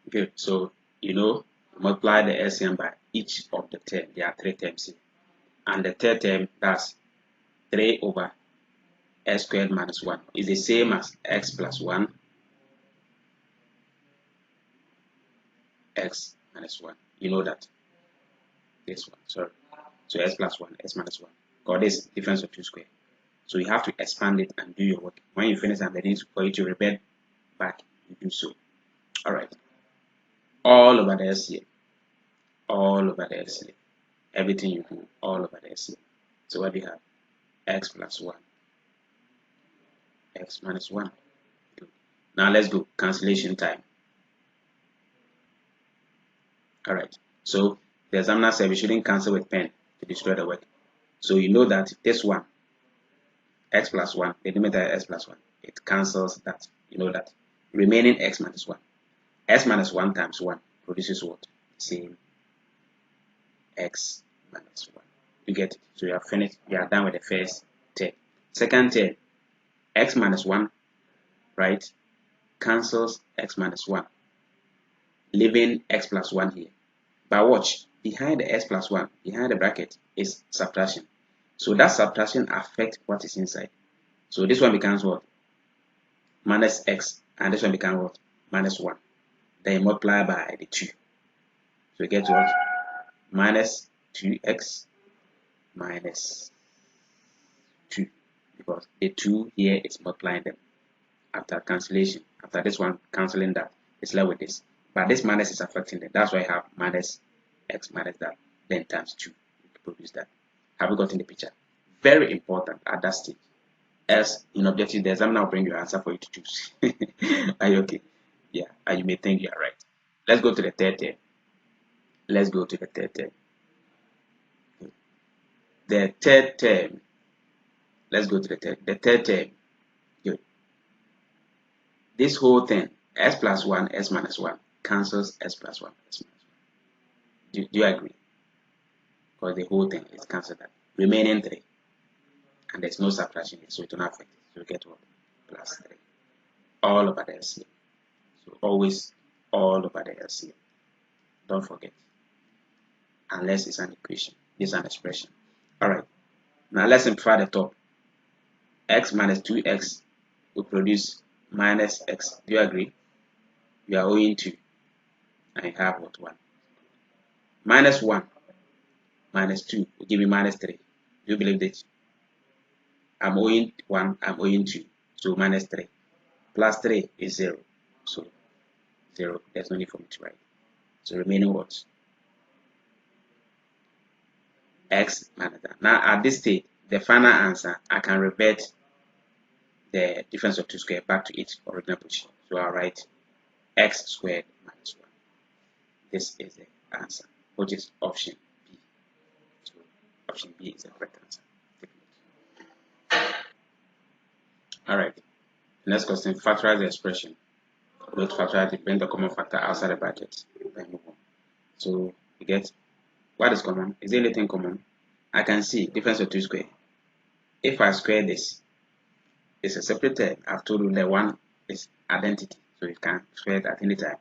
Good. So multiply the LCM by each of the term. There are 3 terms here, and the third term, that's 3 over x squared minus 1, is the same as x plus 1 x minus 1. You know that this one, sorry. So x plus 1 x minus 1, because this difference of 2 square. So you have to expand it and do your work. When you finish, I'm ready for you to revert back. You do so. All right. All over the LCM. All over the LCM. Everything you do, all over the LCM. So what do you have? X plus 1 x minus 1. Good. Now let's go cancellation time. All right. So the examiner said we shouldn't cancel with pen to destroy the work. So you know that this one, x plus 1, the numerator x plus 1, it cancels that. You know that. Remaining x minus 1. X minus 1 times 1 produces what? Same x minus 1. You get it? So you are finished. You are done with the first term. Second term, x minus 1, right, cancels x minus 1, leaving x plus 1 here. But watch, behind the x plus 1, behind the bracket, is subtraction. So that subtraction affects what is inside. So this one becomes what? Minus x, and this one becomes what? Minus 1. Then you multiply by the 2. So you get what? Minus 2x minus 2. Because the 2 here is multiplying them. After cancellation, after this one cancelling that, it's left with this. But this minus is affecting them. That's why I have minus x minus that, then times 2 to produce that. Have you gotten the picture? Very important at that stage. Else, in objective, the examiner will bring your answer for you to choose. Are you okay? Yeah, and you may think you are right. Let's go to the third term. Let's go to the third term. The third term. Let's go to the third term. Good. This whole thing, s plus 1, s minus 1, cancels s plus 1, s minus 1. Do you agree? Because the whole thing is cancelled. That remaining 3. And there's no subtraction here, so it will not affect it. So you get what? Plus 3. All over the LCM. So always all over the LCM. Don't forget. Unless it's an equation. It's an expression. Alright. Now let's simplify the top. X minus 2x will produce minus x. Do you agree? You are owing 2. And you have what? 1. Minus 1 minus 2 will give me minus 3. Do you believe this? I'm owing 1, I'm owing 2. So minus 3. Plus 3 is 0. So 0. There's no need for me to write. So remaining what? X minus that. Now at this stage, the final answer, I can revert the difference of 2 squared back to its original position. So I'll write x squared minus 1. This is the answer, which is option B. So option B is the correct answer. Alright, next question, factorize the expression. Go to factorize it, bring the common factor outside the bracket. Then move on. So you get what is common? Is there anything common? I can see difference of 2 squared. If I square this, it's a separate term. I've told you that 1 is identity, so you can square it at any time.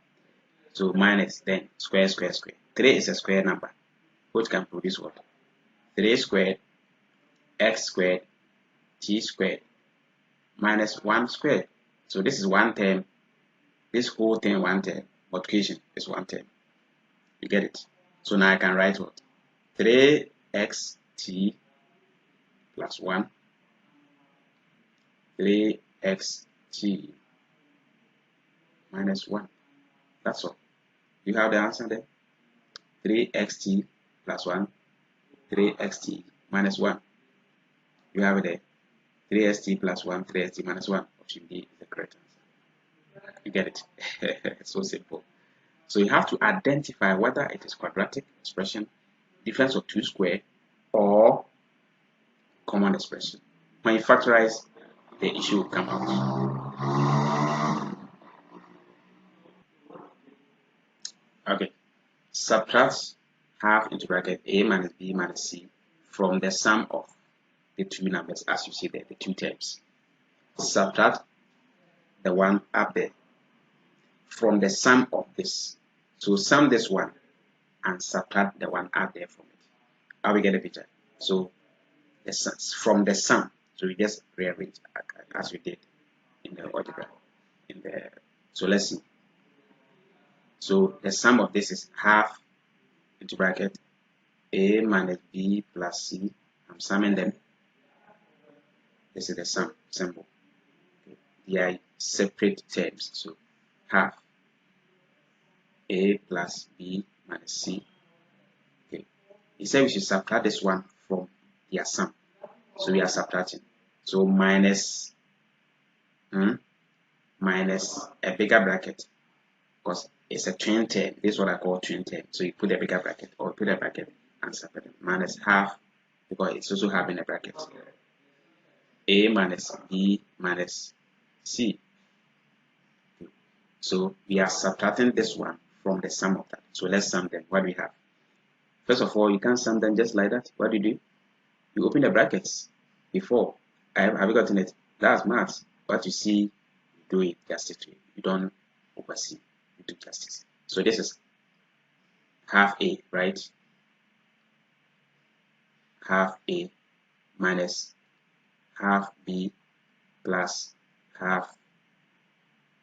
So minus, then square, square, square. 3 is a square number, which can produce what? 3 squared, x squared, t squared, minus 1 squared. So this is one term. This whole thing, one term. Multiplication is one term. You get it? So now I can write what? 3xt plus 1, 3xt minus 1. That's all. You have the answer there? 3xt plus 1, 3xt minus 1. You have it there. 3st plus 1, 3st minus 1. Option D is the correct answer. You get it? It's so simple. So you have to identify whether it is quadratic expression, difference of 2 squared, or common expression. When you factorize, the issue will come out. Okay. Subtract half into bracket a minus b minus c from the sum of the two numbers, as you see there, the two terms. Subtract the one up there from the sum of this. So sum this one and subtract the one out there from it. How we get the picture? So from the sum, so we just rearrange as we did in the algebra. So let's see. So the sum of this is half into bracket a minus b plus c. I'm summing them. This is the sum symbol. Okay. They are separate terms. So half a plus b minus c. Okay. He said we should subtract this one from their sum. So we are subtracting. So minus a bigger bracket, because it's a twin term. This is what I call twin term. So you put a bigger bracket or put a bracket and separate it. Minus half, because it's also having a bracket. A minus B minus C. So we are subtracting this one from the sum of that. So let's sum them. What do we have? First of all, you can't sum them just like that. What do? You open the brackets before. Have you gotten it? That's maths. What you see, you do it justice to it. You don't oversee. You do justice. So this is half A, right? Half A minus half B plus half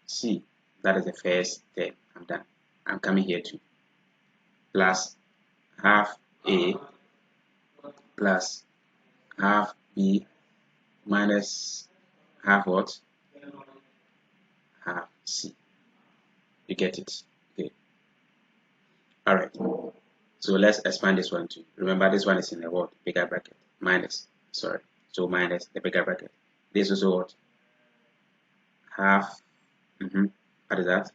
C. That is the first term. I'm done. I'm coming here too. Plus half A plus half B minus half what? Half C. You get it? Okay. Alright. So let's expand this one too. Remember, this one is in the what? Bigger bracket. Minus. Sorry. So minus the bigger bracket. This is what? Half. What is that?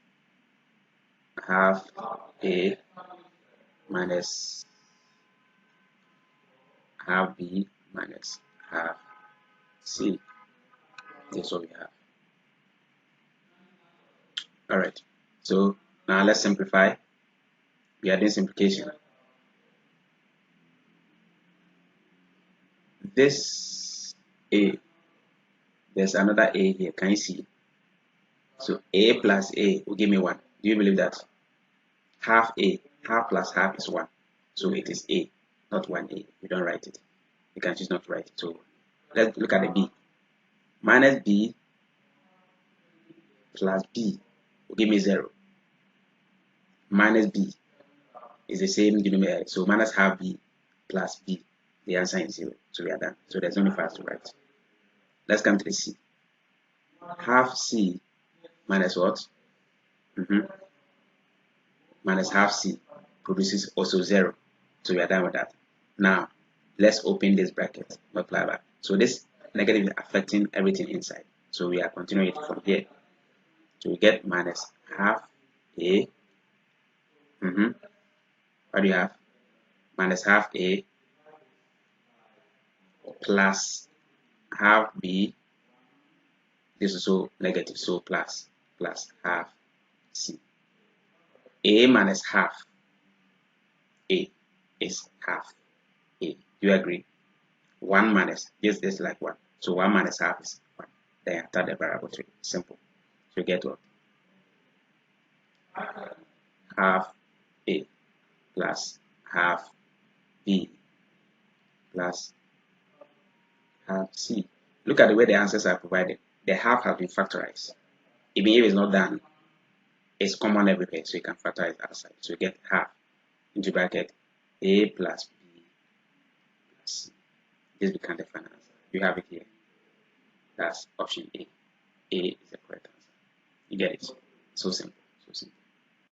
Half A minus half B minus half C. This is what we have. Alright. So now let's simplify. We are doing simplification. This A, there's another A here. Can you see? So A plus A will give me 1. Do you believe that? Half A, half plus half is 1. So it is A, not 1A. You don't write it. You can choose not to write it. So let's look at the B. Minus B plus B will give me 0. Minus B is the same denominator. So minus half B plus B. The answer is 0. So we are done. So there's only 5 to write. Let's come to the C. Half C minus what? Minus half C produces also 0. So we are done with that. Now, let's open this bracket, multiply by. So this negative is affecting everything inside. So we are continuing it from here. So we get minus half A. What do you have? Minus half A plus half B. This is so negative, so plus half C. A minus half A is half A. Do you agree? 1 minus, just this like 1. So 1 minus half is 1. Then after the variable 3. Simple. So you get what? Half A plus half B plus half C. Look at the way the answers are provided. The half has been factorized. Even if it's not done, it's common everywhere, so you can factorize outside. So you get half into bracket A plus B plus C. This becomes the final answer. You have it here. That's option A. A is the correct answer. You get it? So simple.